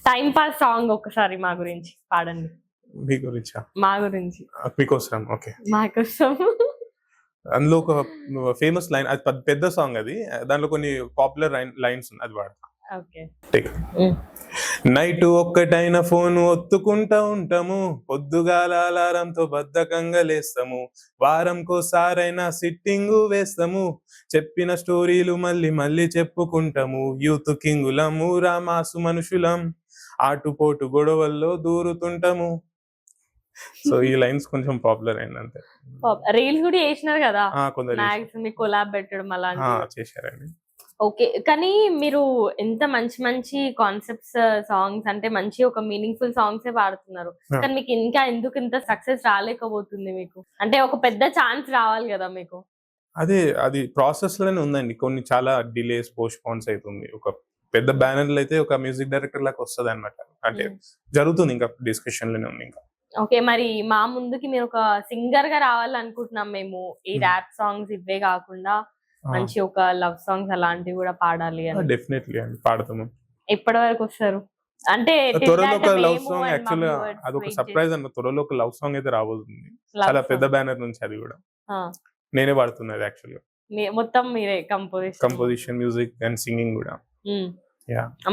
Time pass song ఒకసారి మా గురించి పాడండి. మీ గురించా? మా గురించి. మీకోసం. ఓకే. మా కోసం. అందులో ఒక ఫేమస్ లైన్, అది పెద్ద సాంగ్ అది. దాంట్లో కొన్ని పాపులర్ లైన్స్ ఉన్నాయి, అది పాడతా. ఓకే. నైట్ ఒక్కటైన ఫోన్ ఒత్తుకుంటా ఉంటాము, పొద్దుగాల అలారంతో బద్ధకంగా లేస్తాము, వారంకోసారైనా సిట్టింగు వేస్తాము, చెప్పిన స్టోరీలు మళ్ళీ మళ్ళీ చెప్పుకుంటాము, యూత్ కింగులం ఊరా మాసు మనుషులం, ఆటుపోటు గొడవల్లో దూరుతుంటాము. సో ఈ లైన్స్ కొంచెం పాపులర్ అయింది అంతే. రీల్స్ కూడా చేసినారు కదా, కొందరు కొలాబ్ పెట్టడం అలా చేశారండి. ఓకే. కానీ మీరు ఎంత మంచి మంచి కాన్సెప్ట్స్ సాంగ్స్ అంటే మంచి ఒక మీనింగ్ఫుల్ సాంగ్స్ పాడుతున్నారు, కానీ మీకు ఇంకా ఎందుకు ఇంత సక్సెస్ రాలేకపోతుంది? మీకు అంటే ఒక పెద్ద ఛాన్స్ రావాలి కదా మీకు. అది ప్రాసెస్ లోనే ఉందండి. కొన్ని చాలా డిలేస్, పోస్ట్ పోన్స్ అవుతుంది. ఒక పెద్ద బ్యానర్లు అయితే ఒక మ్యూజిక్ డైరెక్టర్ లాగా వస్తుంది అనమాట. అంటే జరుగుతుంది, ఇంకా డిస్కషన్ లోనే ఉంది ఇంకా. ఓకే. మరి మా ముందుకి మీరు ఒక సింగర్ గా రావాలనుకుంటున్నాం మేము. ఈ ర్యాప్ సాంగ్స్ ఇవే కాకుండా మంచి ఒక లవ్ సాంగ్స్ అలాంటివి కూడా పాడాలి అని. డెఫినెట్లీ అండి, పాడతాము. ఎప్పటి వరకు వస్తారు? అంటే త్వరలో ఒక లవ్ సాంగ్, యాక్చువల్ అదొక సర్ప్రైజ్ అన్న. త్వరలో ఒక లవ్ సాంగ్ అయితే రాబోతుంది, చాలా పెద్ద బ్యానర్ నుంచి. అది కూడా నేనే పాడుతున్నది యాక్చువల్ గా. మొత్తం మీరే కంపోజిషన్, మ్యూజిక్ అండ్ సింగింగ్ కూడా.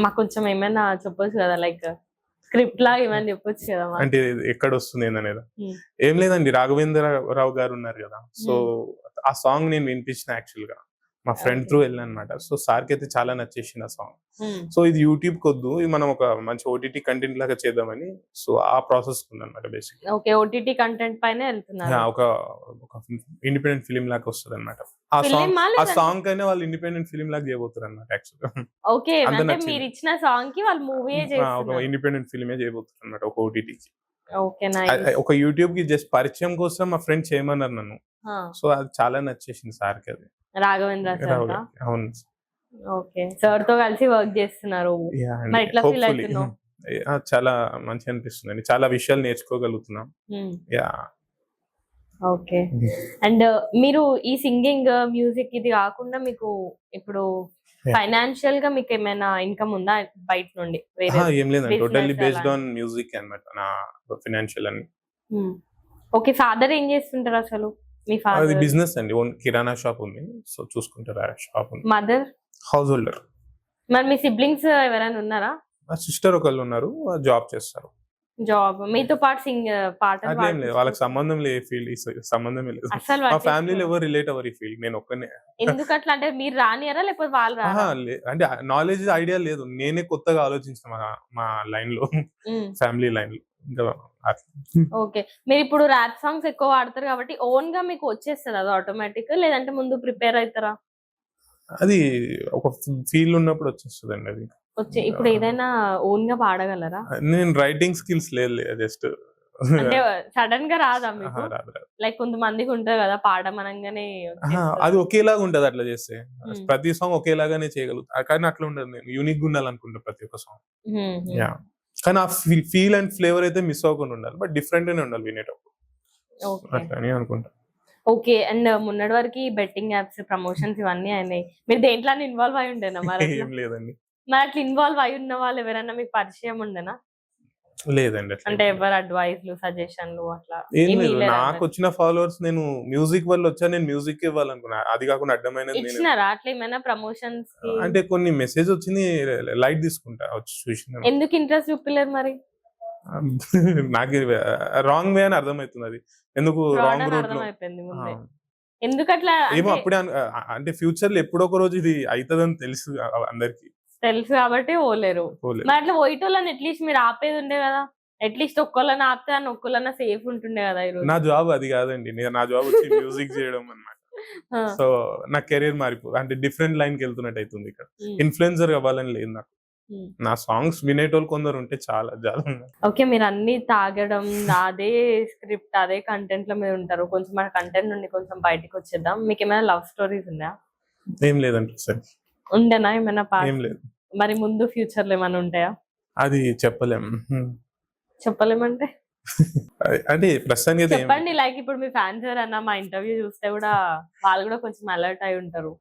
మాకు కొంచెం ఏమైనా చెప్పొచ్చు కదా, లైక్ స్క్రిప్ట్ లాగా ఏమైనా చెప్పొచ్చు కదా. అంటే ఎక్కడ వస్తుంది ఏందనేది ఏం లేదండి. రాఘవేంద్రరావు గారు ఉన్నారు కదా, సో ఆ సాంగ్ నేను వినిపించిన యాక్చువల్ గా మా ఫ్రెండ్ త్రూ వెళ్ళాను అనమాట. సో సార్ కి అయితే చాలా నచ్చేసింది ఆ సాంగ్. సో ఇది యూట్యూబ్ కొద్దు, మనం ఒక మంచి ఓటీటీ కంటెంట్ లాగా చేద్దామని, సో ఆ ప్రాసెస్ ఉందన్నమాట బేసిక్. ఓకే, ఓటీటీ కంటెంట్ పైన వెళ్తున్నారు. ఒక ఇండిపెండెంట్ ఫిలిం లాగా వస్తుంది అనమాట. ఆ సాంగ్ కైనా వాళ్ళు ఇండిపెండెంట్ ఫిలిం లాగా చేయబోతారు అనమాట యాక్చువల్. ఓకే, అంటే మీరు ఇచ్చిన సాంగ్ కి వాళ్ళు మూవీ ఒక ఇండిపెండెంట్ ఫిలిమే చేయబోతారు అనమాట, ఒక ఓటీటీకి. ఓకే, ఒక యూట్యూబ్ కి జస్ట్ పరిచయం కోసం మా ఫ్రెండ్ చేయమన్నారు నన్ను. సో అది చాలా నచ్చేసింది సార్ కి. అది రాఘవేంద్ర సార్. అవును. ఓకే, సార్ తో కలిసి వర్క్ చేస్తున్నారు. మరి ఎట్లా ఫీల్ అవుతున్నావు? చాలా మంచి అనిపిస్తుంది, చాలా విషయాలు నేర్చుకోగలుగుతున్నాం. ఓకే. అండ్ మీరు ఈ సింగింగ్, మ్యూజిక్ ఇది కాకుండా మీకు ఇప్పుడు ఫైనాన్షియల్ గా మీకు ఏమైనా ఇన్కమ్ ఉందా బయట నుండి? ఏం లేదండి, టోటల్లీ బేస్డ్ ఆన్ మ్యూజిక్ అన్నమాట నా ఫైనాన్షియల్ అని. ఓకే, ఫాదర్ ఏం చేస్తుంటారు అసలు? మీ ఫాదర్ అది బిజినెస్ అండి, ఓన్ కిరాణా షాప్ ఉంది, సో చూసుకుంటారు ఆ షాప్. Mother house holder. మరి మీ సిబ్లింగ్స్ ఎవరైనా ఉన్నారా? మా సిస్టర్ ఒకళ్ళు ఉన్నారు, జాబ్ చేస్తారు. జాబ్ మీతో పాటు పాటలు అట్లేం లేదు, వాళ్ళకి సంబంధం లేదు, ఫీల్డ్ సంబంధం లేదు. మా ఫ్యామిలీలో ఎవరు రిలేట్ అవ్వరు ఈ ఫీల్డ్, నేను ఒక్కనే. ఎందుకు అట్లా? అంటే మీరు రానియరా లేకపోతే వాళ్ళు రారా? అంటే నాలెడ్జ్, ఐడియా లేదు, నేనే కొత్తగా ఆలోచించిన మా లైన్ లో, ఫ్యామిలీ లైన్ లో. ఓకే, మీరు ఇప్పుడు ర్యాప్ సాంగ్స్ ఎక్కువ వాడతారు కాబట్టి ఓన్ గా మీకు వచ్చేస్తుంది అది ఆటోమేటిక్, లేదంటే ముందు ప్రిపేర్ అవుతారా? అది ఒక ఫీల్ ఉన్నప్పుడు వచ్చేస్తుంది అండి. అది ఇప్పుడు ఏదైనా ఓన్ గా పాడగలరా? నేను రైటింగ్ స్కిల్స్ లేదు, జస్ట్ అంటే సడన్ గా రాదా మీకు? లైక్ కొంతమందికి ఉంటుంది కదా, పాడమనంగానే అది ఒకేలాగా ఉంటది. అట్లా చేస్తే ప్రతి సాంగ్ ఒకేలాగానే చేయగలుగుతా, కానీ అట్లా ఉండదు. నేను యూనిక్ గా ఉండాలనుకుంటా ప్రతి ఒక్క సాంగ్. కానీ ఆ ఫీల్ అండ్ ఫ్లేవర్ అయితే మిస్ అవ్వకుండా ఉండాలి, బట్ డిఫరెంట్ గానే ఉండాలి వినేటప్పుడు, అట్లా అని అనుకుంటా. ఓకే. అండ్ మొన్నటి వరకు బెట్టింగ్ యాప్స్, ప్రమోషన్స్ ఇవన్నీ అయినాయి, మీరు దేంట్లో ఇన్వాల్వ్ అయి ఉండేనా? మరి ఏం లేదండి. మరి అట్లా ఇన్వాల్వ్ అయి ఉన్న వాళ్ళు ఎవరైనా మీకు పరిచయం ఉండేనా? లేదండి. అంటే ఎవరు అడ్వైస్లు, సజెషన్లు అట్లా ఏం లేదు. నాకు వచ్చిన ఫాలోవర్స్, నేను మ్యూజిక్ వల్ల వచ్చా, నేను మ్యూజిక్ ఇవ్వాలనుకున్నా. అది కాకుండా అడ్డమైనది ఇచ్చినారా అట్లా ఏమైనా ప్రమోషన్స్? అంటే కొన్ని మెసేజ్ వచ్చింది, లైట్ తీసుకుంటా, వచ్చి చూసిన. ఎందుకు ఇంట్రెస్ట్ చూపిలేదు మరి? నాకు రాంగ్ వే అని అర్థమవుతుంది. అది ఎందుకు రాంగ్ రూట్ లో ఎందుకు అట్లా ఏమో అప్పుడే అంటే ఫ్యూచర్ లో ఎప్పుడో ఒక రోజు ఇది అవుతుందని తెలుసు అందరికి, తెలుసు కాబట్టి పోలేరు. మరి అట్లా పోయేటోళ్ళని అట్లీస్ట్ మీరు ఆపేది ఉండే కదా, అట్లీస్ట్ ఒక్కళ్ళని ఆపితే అని ఒక్కళ్ళన్నా సేఫ్ ఉంటుండే కదా. నా జాబ్ అది కాదండి, నా జాబ్ వచ్చి మ్యూజిక్ చేయడం అన్నమాట. సో నా కెరీర్ అంటే డిఫరెంట్ లైన్ కి వెళ్తున్నట్టు అవుతుంది. ఇక్కడ ఇన్ఫ్లుయెన్సర్ అవ్వాలని లేదు నాకు. నా సాంగ్స్ వినేటోళ్ళు కొందరు ఉంటే చాలా. ఓకే, మీరు అన్ని తాగడం, అదే స్క్రిప్ట్, అదే కంటెంట్ లో మీరు ఉంటారు. కొంచెం మన కంటెంట్ నుండి కొంచెం బయటకు వచ్చేద్దాం. మీకు ఏమైనా లవ్ స్టోరీస్ ఉన్నాయా? ఏం లేదండి సార్. ఉండేనా ఏమైనా? ఏం లేదు. మరి ముందు ఫ్యూచర్ లో ఏమైనా ఉంటాయా? అది చెప్పలేం. చెప్పలేమంటే అంటే ప్రస్తుతానికి చెప్పండి. లైక్ ఇప్పుడు మీ ఫ్యాన్స్ ఎవరన్నా మా ఇంటర్వ్యూ చూస్తే కూడా వాళ్ళు కూడా కొంచెం అలర్ట్ అయి ఉంటారు.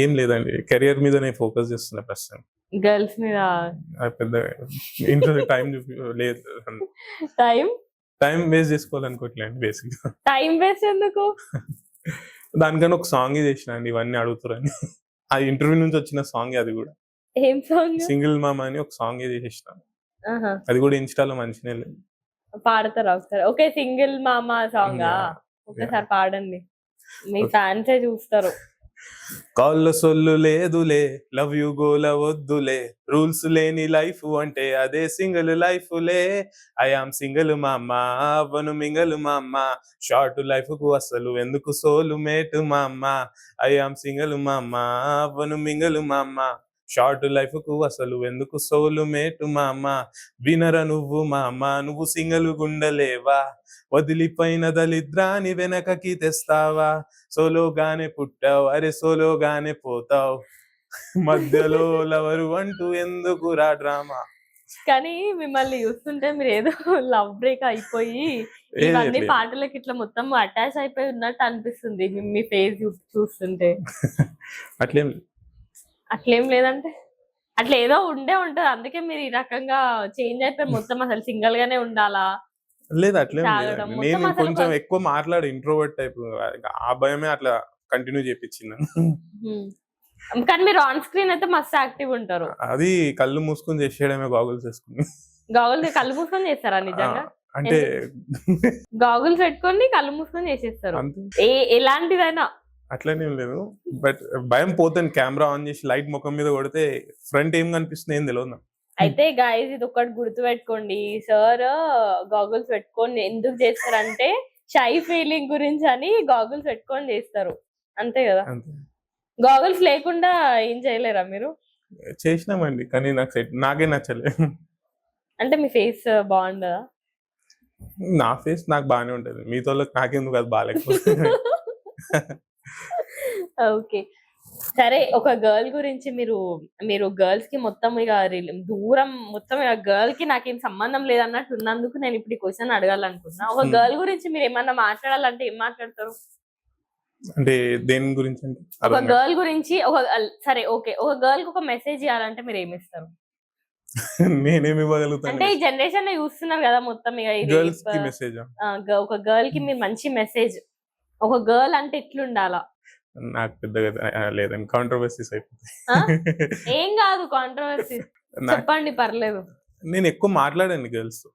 ఏం లేదండి, కెరియర్ మీదనే ఫోకస్ చేస్తున్నా ప్రస్తుతం. గర్ల్స్ మీద పెద్ద ఇంట్లో టైం లేదు, టైం వేస్ట్ చేసుకోవాలనుకోవట్లేదు బేసిక్ గా. టైం వేస్ట్ ఎందుకు? దానికన్నా ఒక సాంగ్ చేసిన అండి, ఇవన్నీ అడుగుతారని. ఆ ఇంటర్వ్యూ నుంచి వచ్చిన సాంగ్ అది కూడా. ఏం సాంగ్? సింగిల్ మామ అని ఒక సాంగ్ చేసేసిన, అది కూడా ఇన్స్టాలో మంచిగా లేదు. పాడతారా ఒకసారి? ఓకే, సింగిల్ మామ సాంగా ఒకసారి పాడండి, మీ ఫ్యాన్సే చూస్తారు. కాళ్ళ సొల్లు లేదులే, లవ్ యు గోల వద్దులే, రూల్స్ లేని లైఫ్ అంటే అదే సింగిల్ లైఫ్ లే. ఐ ఆమ్ సింగిల్ మామ, అవ్వను మింగలు మామ, షార్ట్ లైఫ్ కు అసలు ఎందుకు సోలు మేటు మామ. ఐ ఆమ్ సింగిల్ మామ, అవ్వను మింగలు మామ, షార్ట్ లైఫ్ కు అసలు ఎందుకు సోలు మేటు మామ. వినర నువ్వు మామ, నువ్వు సింగల్ గుండలేవా, వదిలిపోయిన దళిద్రాని వెనకకి తెస్తావా. సోలోగానే పుట్టావు, అరే సోలోగానే పోతావు, మధ్యలో లవరు అంటూ ఎందుకు రా డ్రామా. కానీ మిమ్మల్ని చూస్తుంటే మీరు ఏదో లవ్ బ్రేక్ అయిపోయి ఇవన్నీ పాటలకి ఇట్లా మొత్తం అటాచ్ అయిపోయి ఉన్నట్టు అనిపిస్తుంది మీ ఫేస్ చూస్తుంటే. అట్లేం లేదంటే అట్లా ఏదో ఉంటది, అందుకే మీరు ఈ రకంగా చేంజ్ అయిపోయి మొత్తం అసలు సింగిల్ గానే ఉండాలా? లేదు అట్లే నేను కొంచెం ఎక్కువ మాట్లాడు, ఇంట్రోవర్ట్ టైప్, ఆ భయమే అట్లా కంటిన్యూ చేపించింది. కానీ మీరు ఆన్ స్క్రీన్ అయితే మస్తు యాక్టివ్ ఉంటారు. అది కళ్ళు మూసుకొని చేసేయడమే, గాగుల్స్ వేసుకుని. గాగుల్స్ కళ్ళు మూసుకొని చేస్తారా నిజంగా? అంటే గాగుల్స్ పెట్టుకొని కళ్ళు మూసుకొని చేసేస్తారు, ఎలాంటిదైనా? అట్లనేం లేదు, బట్ భయం పోతాను. కెమెరా ఆన్ చేసి లైట్ ముఖం మీద కొడితే ఫ్రంట్ ఏం కనిపిస్తుంది ఏం తెలియదు. అయితే గైస్ ఇది ఒకటి గుర్తు పెట్టుకోండి, సార్ గాగుల్స్ పెట్టుకొని ఎందుకు చేస్తారంటే షై ఫీలింగ్ గురించి అని గాగుల్స్ పెట్టుకొని చేస్తారు, అంతే కదా? గాగుల్స్ లేకుండా ఏం చేయలేరా మీరు? చేసినామండి, కానీ నాకే నచ్చలేదు. అంటే మీ ఫేస్ బాగుండదా? నా ఫేస్ నాకు బాగానే ఉంటది, మీతో నాకెందుకు అది బాగాలేకపోతే. ఓకే సరే, ఒక గర్ల్ గురించి మీరు గర్ల్స్ కి మొత్తం ఇక దూరం మొత్తం ఇక గర్ల్ కి నాకేం సంబంధం లేదన్నట్టు ఉన్నందుకు నేను ఇప్పుడు ఈ క్వశ్చన్ అడగాలనుకున్నా. ఒక గర్ల్ గురించి మీరు ఏమన్నా మాట్లాడాలంటే ఏం మాట్లాడతారు? అంటే దేని గురించి? ఒక గర్ల్ గురించి సరే ఓకే, ఒక గర్ల్ కి ఒక మెసేజ్ ఇవ్వాలంటే మీరు ఏమి ఇస్తారు? నేనేమి ఇవ్వగలుగుతాను? అంటే ఈ జనరేషన్ లో చూస్తున్నారు కదా మొత్తం ఇక గర్ల్స్ కి మెసేజ్, ఒక గర్ల్ కి మీరు మంచి మెసేజ్, ఒక గర్ల్ అంటే ఎట్లుండాలా? నాకు పెద్దగా లేదండి, కాంట్రవర్సీస్ అయిపోతాయి. ఏం కాదు, కాంట్రవర్సీ చెప్పండి పర్లేదు. నేను ఎక్కువ మాట్లాడండి గర్ల్స్.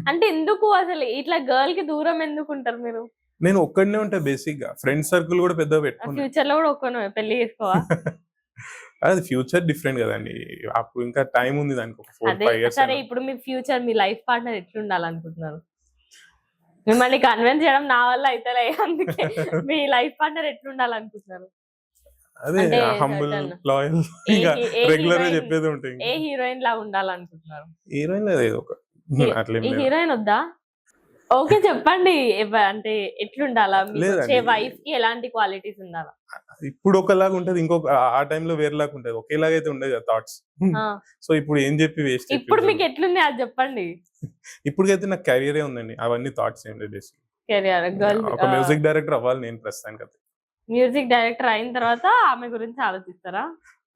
అంటే ఎందుకు అసలు ఇట్లా గర్ల్ కి దూరం ఎందుకు ఉంటారు మీరు? నేను ఒక్కడనే ఉంటా బేసిక్ గా, ఫ్రెండ్ సర్కిల్ కూడా పెద్దగా పెట్టుకున్నా. ఫ్యూచర్ లో కూడా ఒక్కనే పెళ్లి చేసుకోవా? అది ఫ్యూచర్ డిఫరెంట్ కదండి, అప్పుడు ఇంకా టైం ఉంది దానికి, ఒక 4-5 years. సరే ఇప్పుడు మీ ఫ్యూచర్, మీ లైఫ్ పార్ట్నర్ ఎట్లుండాలనుకుంటున్నారు? మిమ్మల్ని కన్విన్స్ చేయడం నా వల్ల అయితే, అందుకే మీ లైఫ్ పార్ట్నర్ ఎట్లుండాలనుకుంటున్నారు? అదే హంబుల్, లాయల్, ఇంకా రెగ్యులర్ గా చెప్పేది ఉంటుంది. ఏ హీరోయిన్ లా ఉండాలనుకుంటున్నారు? హీరోయిన్ లేదు, ఏదో ఒక అట్లా. హీరోయిన్ వద్దా? ఓకే చెప్పండి, అంటే ఎట్లుండాలా? వైఫ్ కి ఎలాంటి క్వాలిటీస్ ఉండాలా? ఇప్పుడు ఒకలాగా ఉంటది, ఇంకొక ఆ టైంలో వేరేలాగా ఉంటది, ఒకేలాగా అయితే ఉండదు కదా థాట్స్. సో ఇప్పుడు ఏం చెప్పి వేస్ట్. ఇప్పుడు మీకు ఎట్లుంది అది చెప్పండి. ఇప్పుడైతే నాకు కెరియరే ఉందండి, అవన్నీ థాట్స్ ఏం లేదు. కెరియర్, ఒక మ్యూజిక్ డైరెక్టర్ అవ్వాలి నేను ప్రస్తుతానికి. అయితే మ్యూజిక్ డైరెక్టర్ అయిన తర్వాత ఆమె గురించి ఆలోచిస్తారా?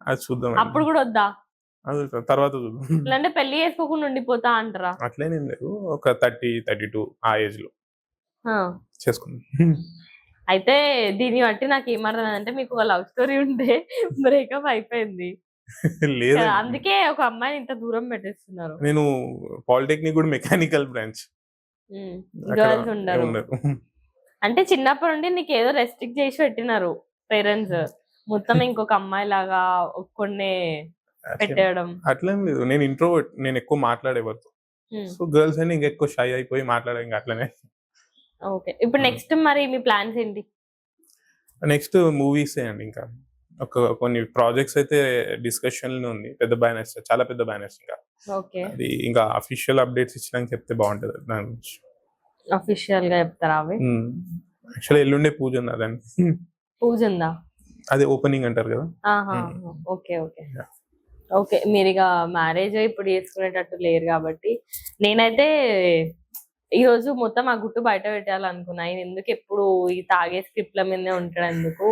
అది చూద్దాం. అప్పుడు కూడా వద్దా? తర్వాత చూద్దాం. అంటే పెళ్లి చేసుకోకుండా ఉండిపోతా అంటారా? అట్లేనేం లేదు, ఒక 30-32 ఆ ఏజ్ లో చేసుకుందాం. అయితే దీన్ని బట్టి నాకు ఏమర్థమైందంటే మీకు ఒక లవ్ స్టోరీ ఉంటే బ్రేకప్ అయిపోయింది, లేదు అందుకే ఒక అమ్మాయిని ఇంత దూరం పెట్టేస్తున్నారు. నేను పాలిటెక్నిక్ కూడా మెకానికల్ బ్రాంచ్, గర్ల్స్ ఉండరు. అంటే చిన్నప్పటి నుండి నీకు ఏదో రెస్ట్రిక్ట్ చేసి పెట్టినారు పేరెంట్స్, మొత్తం ఇంకొక అమ్మాయి లాగా కొన్ని పెట్టేయడం. అట్లేం లేదు, నేను ఇంట్రోవర్ట్, నేను ఎక్కువ మాట్లాడేవారు. సో గర్ల్స్ అని ఇంకా ఎక్కువ షై అయిపోయి మాట్లాడే, ఇంకా అట్లనే. ఓకే, ఇప్పుడు నెక్స్ట్ మరి మీ ప్లాన్స్ ఏంటి? నెక్స్ట్ మూవీస్ అండి, ఇంకా కొన్ని ప్రాజెక్ట్స్ అయితే డిస్కషన్ లో ఉంది, పెద్ద బ్యానర్స్, చాలా పెద్ద బ్యానర్స్. ఇంకా అది ఇంకా అఫీషియల్ అప్డేట్స్ ఇచ్చినాక చెప్తే బాగుంటది. దాని గురించి అఫీషియల్ గా చెప్తారా? యాక్చువల్లీ ఎల్లుండే పూజ ఉంది, దానికి పూజ ఉందా? అదే ఓపెనింగ్ అంటారు కదా. ఓకే ఓకే ఓకే, మీరు ఇక మ్యారేజ్ ఇప్పుడు చేసుకునేటట్టు లేరు కాబట్టి నేనైతే ఈ రోజు మొత్తం ఆ గుట్టు బయట పెట్టాలనుకున్నా. ఆయన ఎందుకు ఎప్పుడు ఈ తాగే స్క్రిప్ట్ల మీదనే ఉంటాడు ఎందుకు,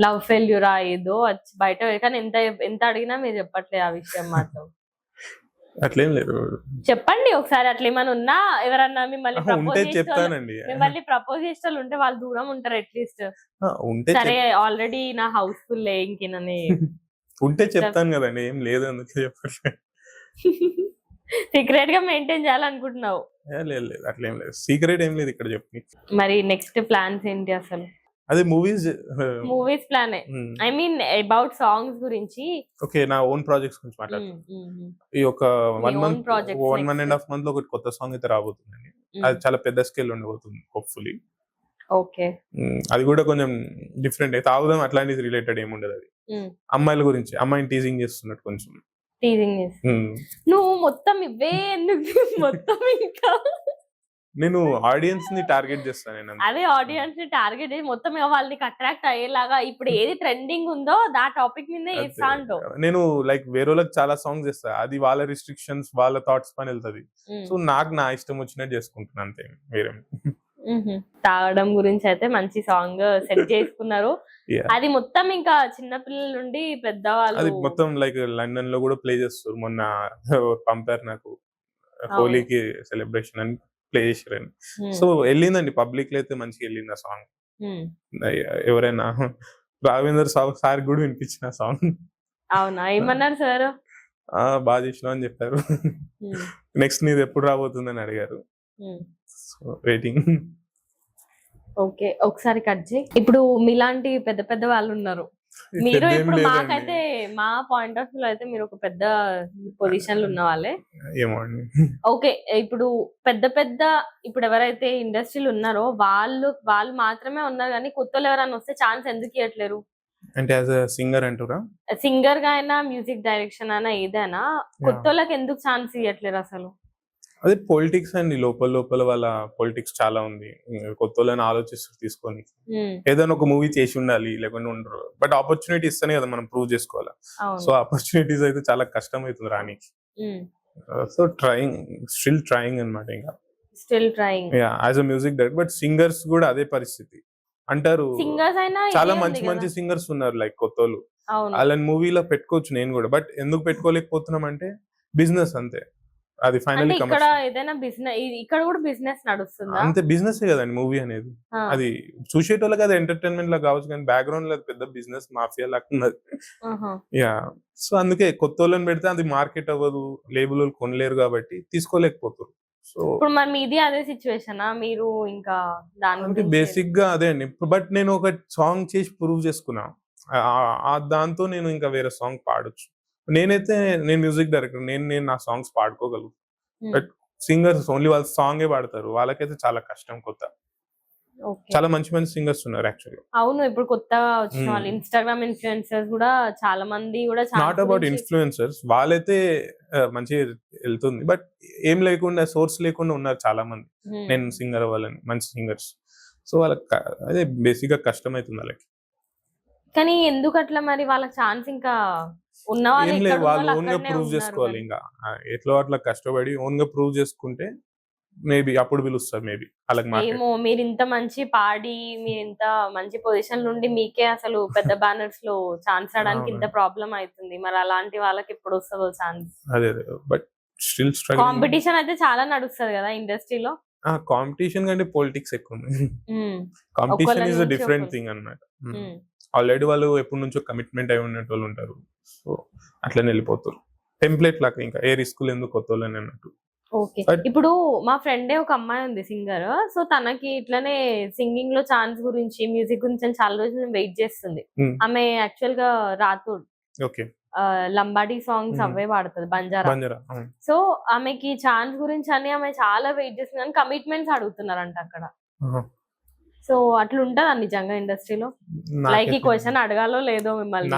లవ్ ఫెయిల్యూరా ఏదో వచ్చి బయట కానీ ఎంత ఎంత అడిగినా మీరు చెప్పట్లేదు ఆ విషయం మాత్రం. అట్లేం లేదు, చెప్పండి ఒకసారి. అట్లా ఏమైనా ఉన్నా ఎవరన్నా మిమ్మల్ని ఉంటే చెప్తానండి. ప్రపోజ్ చేసేవాళ్ళు ఉంటే వాళ్ళు దూరం ఉంటారు అట్లీస్ట్. ఉంటే సరే ఆల్రెడీ నా హౌస్ ఫుల్ ఇంకేనని ఉంటే చెప్తాను కదండి, ఏం లేదు అందుకే చెప్పట్లేదు. సీక్రెట్ గా మెయింటైన్ చేయాలనుకుంటున్నావు? లేదు లేదు, అట్లేం లేదు, సీక్రెట్ ఏం లేదు ఇక్కడ చెప్పి. మరి నెక్స్ట్ ప్లాన్స్ ఏంటి అసలు? అదే movies plan, I mean about songs గురించి. ఓకే, నా ఓన్ ప్రాజెక్ట్స్ గురించి మాట్లాడుతాను. ఈ ఒక 1.5 month లో ఒకటి కొత్త సాంగ్ అయితే రాబోతుందండి. అది చాలా పెద్ద స్కేల్ ఉండబోతుంది హోప్ఫుల్లీ. ఓకే, అది కూడా కొంచెం డిఫరెంట్. తాగుదాం అట్లాంటిది రిలేటెడ్ ఏమి ఉండదు. అది అమ్మాయిల గురించి, అమ్మాయిని టీజింగ్ చేస్తున్నట్టు కొంచెం. నువ్వు మొత్తం ఇవే ఎందుకు మొత్తం ఇంకా నేను ఆడియన్స్ ని టార్గెట్ చేస్తాను. అదే ఆడియన్స్ ని టార్గెట్ చేసి మొత్తం వాళ్ళకి అట్రాక్ట్ అయ్యేలాగా ఇప్పుడు ఏది ట్రెండింగ్ ఉందో ఆ టాపిక్ మీద చేస్తా అంటావు. నేను లైక్ వేరే వాళ్ళకి చాలా సాంగ్స్ చేస్తా, అది వాళ్ళ రిస్ట్రిక్షన్స్ వాళ్ళ థాట్స్ పని వెళ్తుంది. సో నాకు నా ఇష్టం వచ్చినట్టు చేసుకుంటున్నాను అంతే, వేరే. తాగడం గురించి అయితే మంచి సాంగ్ సెట్ చేసుకున్నారు. అది మొత్తం ఇంకా చిన్నపిల్లల నుండి పెద్దవాళ్ళు, అది మొత్తం లైక్ లండన్ లో కూడా ప్లే చేస్తారు. మొన్న పంపారు నాకు హోలీకి సెలబ్రేషన్ అని ప్లే చేశారని. సో వెళ్ళిందండి, పబ్లిక్ లో అయితే మంచిగా వెళ్ళింది ఆ సాంగ్. ఎవరైనా రాఘవేందర్ సార్ కూడా వినిపించిన సాంగ్. అవునా, ఏమన్నారు సార్? బాగా చేసినావు అని చెప్పారు. నెక్స్ట్ నీది ఎప్పుడు రాబోతుందని అడిగారు. వెయిటింగ్. ఓకే, ఒకసారి కట్ చేయి. ఇప్పుడు మీలాంటి పెద్ద పెద్ద వాళ్ళు ఉన్నారు. మీరు ఇప్పుడు మాకైతే మా పాయింట్ ఆఫ్ వ్యూ అయితే మీరు ఒక పెద్ద పొజిషన్ లో ఉన్న వాళ్ళే. ఓకే, ఇప్పుడు ఇప్పుడు ఎవరైతే ఇండస్ట్రీలో ఉన్నారో వాళ్ళు మాత్రమే ఉన్నారు, కానీ కొత్తలు ఎవరైనా వస్తే ఛాన్స్ ఎందుకు ఇవ్వట్లేరు? అంటే యాజ్ ఎ సింగర్ అంటారా? సింగర్ గా అయినా, మ్యూజిక్ డైరెక్షన్ అయినా, ఏదైనా కొత్తలకు ఎందుకు ఛాన్స్ ఇవ్వట్లేరు అసలు? అదే పొలిటిక్స్ అండి, లోపల వాళ్ళ పొలిటిక్స్ చాలా ఉంది. కొత్త వాళ్ళని ఆలోచిస్తారు తీసుకొని, ఏదైనా ఒక మూవీ చేసి ఉండాలి లేకుండా ఉండరు. బట్ ఆపర్చునిటీ ఇస్తేనే కదా మనం ప్రూవ్ చేసుకోవాలి. సో ఆపర్చునిటీస్ అయితే చాలా కష్టం అవుతుంది రానికి. సో స్టిల్ ట్రయింగ్ అనమాట. ఇంకా as a music director. But singers కూడా అదే పరిస్థితి అంటారు. చాలా మంచి సింగర్స్ ఉన్నారు లైక్ కొత్త వాళ్ళు, వాళ్ళని మూవీలో పెట్టుకోవచ్చు నేను కూడా. బట్ ఎందుకు పెట్టుకోలేకపోతున్నాం అంటే బిజినెస్ అంతే. అది ఫైనల్లీ ఇక్కడ ఏదైనా బిజినెస్, ఇక్కడ కూడా బిజినెస్ నడుస్తుందా? అంతే, బిజినెస్ కదండి మూవీ అనేది. అది చూసేటోళ్ళకి అది ఎంటర్టైన్మెంట్ లా కావచ్చు, కానీ బ్యాక్గ్రౌండ్ లో పెద్ద బిజినెస్ మాఫియా లాగా ఉన్నది. సో అందుకే కొత్త వాళ్ళని పెడితే అది మార్కెట్ అవ్వదు, లేబుల్ వాళ్ళు కొనలేరు కాబట్టి తీసుకోలేకపోతారు. సో ఇప్పుడు మరి మీది అదే సిచ్యువేషన్, మీరు ఇంకా దాని బేసిక్ గా అదే అండి. బట్ నేను ఒక సాంగ్ చేసి ప్రూవ్ చేసుకున్నా, దాంతో నేను ఇంకా వేరే సాంగ్ పాడొచ్చు. నేను మ్యూజిక్ డైరెక్టర్, నేను నా సాంగ్స్ పాడుకోగలను. బట్ సింగర్స్ ఓన్లీ వాళ్ళ సాంగే పాడతారు, వాళ్ళకైతే చాలా కష్టం. చాలా మంచి సింగర్స్ ఉన్నారు యాక్చువల్లీ. అవును, ఇప్పుడు కొత్త వచ్చిన వాళ్ళు ఇన్స్టాగ్రామ్ ఇన్ఫ్లుయెన్సర్స్ కూడా చాలా మంది కూడా, నాట్ అబౌట్ ఇన్ఫ్లుయెన్సర్స్, వాళ్ళైతే మంచిగా వెళ్తుంది. బట్ ఏం లేకుండా, సోర్స్ లేకుండా ఉన్నారు చాలా మంది నేను సింగర్ అవ్వాలని, మంచి సింగర్స్. సో వాళ్ళకి అదే బేసిక్ గా కష్టం అవుతుంది వాళ్ళకి. కానీ ఎందుకు అట్లా మరి? వాళ్ళ ఛాన్స్ ఇంకా వాళ్ళు ఓన్ గా ప్రూవ్ చేసుకోవాలి. ఇంకా ఎట్లా అట్లా కష్టపడి ఓన్ గా ప్రూవ్ చేసుకుంటే మేబీ అప్పుడు పిలుస్తారు. మేబీ ఏమో, మీరు ఇంత మంచి పాడి, మీరు ఇంత మంచి పొజిషన్ నుండి మీకే అసలు పెద్ద బ్యానర్స్ లో ఛాన్స్ రావడానికి ఇంత ప్రాబ్లం అవుతుంది. మరి అలాంటి వాళ్ళకి ఎప్పుడు వస్తుందో ఛాన్స్? అదే, బట్ స్టిల్ స్ట్రగుల్. కాంపిటీషన్ అయితే చాలా నడుస్తుంది కదా ఇండస్ట్రీలో. కాంపిటీషన్ కంటే పొలిటిక్స్ ఎక్కువ ఉంది. Competition is a different thing అన్నమాట. ఆల్రెడీ వాళ్ళు ఎప్పటి నుంచో కమిట్మెంట్ అయి ఉన్నట్టు వాళ్ళు ఉంటారు. సో అట్లనే వెళ్ళిపోతారు, టెంప్లెట్ లాగా. ఇంకా ఏ రిస్క్ ఎందుకు కొత్త వాళ్ళని అన్నట్టు. ఓకే, ఇప్పుడు మా ఫ్రెండే ఒక అమ్మాయి ఉంది సింగర్. సో తనకి ఇట్లనే సింగింగ్ లో ఛాన్స్ గురించి, మ్యూజిక్ గురించి చాలా రోజులు వెయిట్ చేస్తుంది. ఆమె యాక్చువల్ గా రాథోడ్, లంబాడీ సాంగ్స్ అవే పాడుతుంది, బంజారా. సో ఆమెకి ఛాన్స్ గురించి అని ఆమె చాలా వెయిట్ చేస్తుంది, కానీ కమిట్మెంట్స్ అడుగుతున్నారంట అక్కడ. సో అట్లా ఉంటదా నిజంగా ఇండస్ట్రీలో? లైక్ ఈ క్వశ్చన్ అడగాలో లేదో మిమ్మల్ని,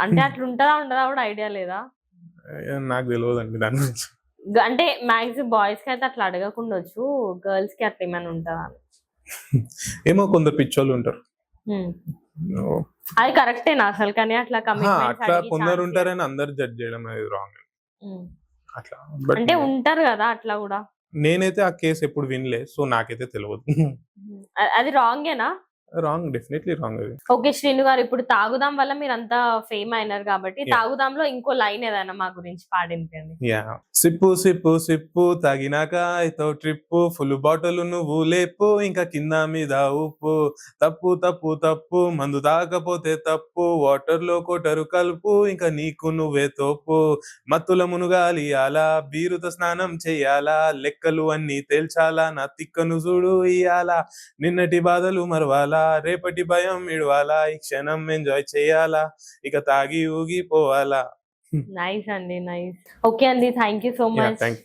అంటే అట్లా ఉంటదా ఉండదా కూడా ఐడియా లేదా? నాకు తెలియదండి దాని గురించి. అంటే మాక్సిమం బాయ్స్ కి అయితే అట్లా అడగకుండొచ్చు, గర్ల్స్ కి అట్లా ఏమైనా ఉంటుందా? ఏమో, కొందరు పిచ్చోళ్ళు ఉంటారు. అది కరెక్టేనా అసలు? కానీ అట్లా అట్లా కొందరు ఉంటారని అందరు జడ్జ్ చేయడం అనేది రాంగ్. అట్లా. బట్ అంటే ఉంటారు కదా అట్లా కూడా. నేనైతే ఆ కేసు ఎప్పుడు వినలే, సో నాకైతే తెలియదు. అది రాంగేనా? రాంగ్, డెఫినెట్లీ రాంగ్ అది. ఓకే శ్రీను గారు, ఇప్పుడు తాగుదాం వల్ల మీరు అంతా ఫేమ్ అయినారు కాబట్టి Yeah. తాగుదాంలో ఇంకో లైన్ ఏదైనా మా గురించి పాడించండి. యా, సిప్పు సిప్పు సిప్పు తాగినాక అయితే ట్రిప్పు, ఫుల్ బాటిల్ నువ్వు లేపు, ఇంకా కింద మీద ఉప్పు, తప్పు తప్పు తప్పు మందు తాకపోతే తప్పు, వాటర్ లో కొటరు కలుపు, ఇంకా నీకు నువ్వే తోపు, మత్తుల మునుగాలి అలా, బీరుతో స్నానం చెయ్యాలా, లెక్కలు అన్ని తేల్చాలా, నా తిక్కను చూడు ఇయ్యాలా, నిన్నటి బాధలు మరవాలా, రేపటి భయం ఇడవాలా, ఈ క్షణం ఎంజాయ్ చేయాలా, ఇక తాగి ఊగిపోవాలా. నైస్ అండి, నైస్. ఓకే అండి, thank you so yeah, much. Thank